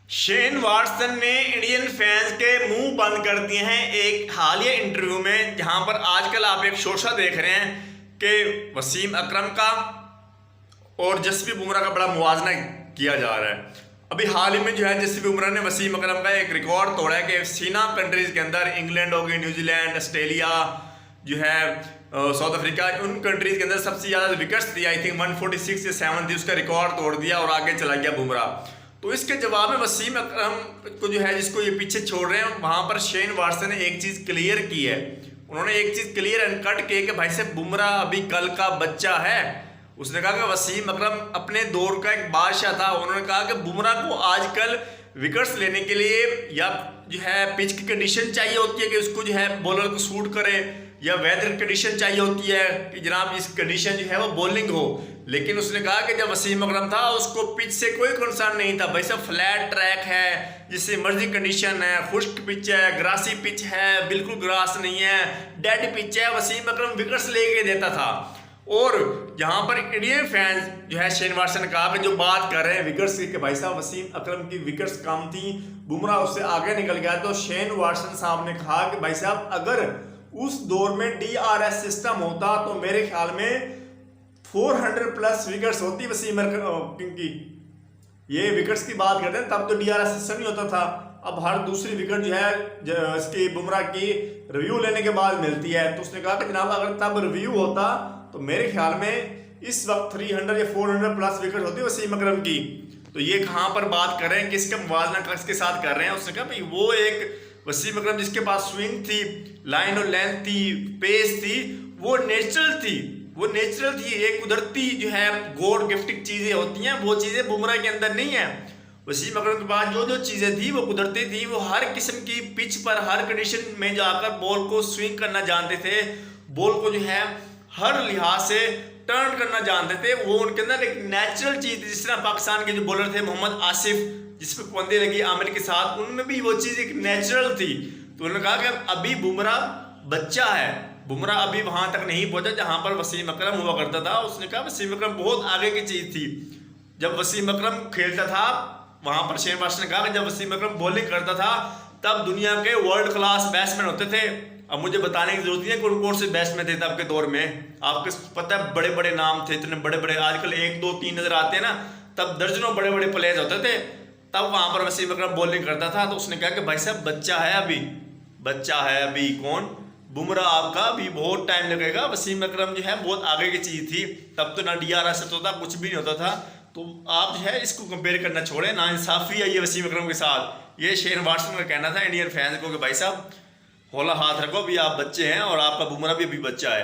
Shane Watson ने Indian fans के मुंह बंद कर दिए हैं एक हालिया इंटरव्यू में, जहां पर आजकल आप एक शोशा देख रहे हैं कि वसीम अकरम का और जसप्रीत बुमराह का बड़ा मुवाजना किया जा रहा है। अभी हाल ही में जो है जसप्रीत बुमराह ने वसीम अकरम का एक रिकॉर्ड तोड़ा है कि सीना कंट्रीज के अंदर, इंग्लैंड हो गई, न्यूजीलैंड, ऑस्ट्रेलिया जो है, साउथ अफ्रीका, उन कंट्रीज के अंदर सबसे ज़्यादा विकेट्स थी। आई थिंक 146 या 7 थी, उसका रिकॉर्ड तोड़ दिया और आगे चला गया बुमराह। तो इसके जवाब में वसीम अकरम को जो है, जिसको ये पीछे छोड़ रहे हैं, वहां पर शेन वाटसन ने एक चीज़ क्लियर की है। उन्होंने एक चीज़ क्लियर एंड कट की कि भाई साहब बुमराह अभी कल का बच्चा है। उसने कहा कि वसीम अकरम अपने दौर का एक बादशाह था। उन्होंने कहा कि बुमराह को आजकल विकेट्स लेने के लिए या जो है पिच की कंडीशन चाहिए होती है कि उसको जो है बॉलर को सूट करे, या वेदर कंडीशन चाहिए होती है कि जनाब इस कंडीशन जो है वो बॉलिंग हो। लेकिन उसने कहा कि जब वसीम अकरम था उसको पिच से कोई कंसर्न नहीं था। भाई साहब फ्लैट ट्रैक है, जिससे मर्जी कंडीशन है, खुश्क पिच है, ग्रासी पिच है, बिल्कुल ग्रास नहीं है, डेड पिच है, वसीम अकरम विकेट्स लेके देता था। और यहाँ पर इंडियन फैंस जो है शेन वाटसन ने कहा कि जो बात कर रहे हैं विकेट्स की, कि भाई साहब वसीम अकरम की विकेट्स कम थी, बुमराह उससे आगे निकल गया। तो शेन वाटसन साहब ने कहा कि भाई साहब अगर उस दौर में DRS सिस्टम होता तो मेरे ख्याल में 400 प्लस विकेट्स होती वसीम अकरम की। ये विकेट्स की बात करते हैं, तब तो DRS सिस्टम ही होता था। अब हर दूसरी विकेट जो है इसकी बुमराह की रिव्यू लेने के बाद मिलती है। तो उसने कहा कि जनाब अगर तब रिव्यू होता तो मेरे ख्याल में इस वक्त 300 या 400 प्लस विकेट होती वसीम अकरम की। तो ये कहाँ पर बात कर रहे हैं, किसका मुवाजना किसके साथ कर रहे हैं। उसने कहा भाई वो एक वसीम अकरम जिसके पास स्विंग थी, लाइन और लेंथ थी, पेस थी, वो नेचुरल थी, वो नेचुरल थी। एक कुदरती जो है गॉड गिफ्टेड चीज़ें होती हैं, वो चीज़ें बुमराह के अंदर नहीं है। वसीम अकरम के पास जो जो चीज़ें थी वो कुदरती थी। वो हर किस्म की पिच पर, हर कंडीशन में जाकर बॉल को स्विंग करना जानते थे, बॉल को जो है हर लिहाज से टर्न करना जानते थे। वो उनके अंदर एक नेचुरल चीज़ थी। जिस तरह पाकिस्तान के जो बॉलर थे मोहम्मद आसिफ, जिसपे पाबंदी लगी आमिर के साथ, उनमें भी वो चीज़ एक नेचुरल थी। तो उन्होंने कहा कि अभी बुमराह बच्चा है, बुमराह अभी वहां तक नहीं पहुंचा जहां पर वसीम अकरम हुआ करता था। उसने कहा वसीम अकरम बहुत आगे की चीज़ थी। जब वसीम अकरम खेलता था वहां पर शेन वाटसन ने कहा कि जब वसीम अकरम बॉलिंग करता था तब दुनिया के वर्ल्ड क्लास बैट्समैन होते थे। अब मुझे बताने की जरूरत नहीं है कौन कौन से बैट्समैन थे तब के दौर में। आपको पता है बड़े बड़े नाम थे, इतने बड़े बड़े, आजकल 1 2 3 नजर आते हैं ना, तब दर्जनों बड़े बड़े प्लेयर्स होते थे। तब वहां पर वसीम अकरम बॉलिंग करता था। तो उसने कहा कि भाई साहब बच्चा है अभी, बच्चा है अभी। कौन? बुमराह आपका अभी बहुत टाइम लगेगा। वसीम अकरम जो है बहुत आगे की चीज़ थी। तब तो ना DRS होता था, कुछ भी नहीं होता था। तो आप जो है इसको कंपेयर करना छोड़ें, ना इंसाफी है ये वसीम अकरम के साथ। ये शेन वाटसन का कहना था इंडियन फैंस को कि भाई साहब हौला हाथ रखो, अभी आप बच्चे हैं और आपका बुमराह भी अभी बच्चा है।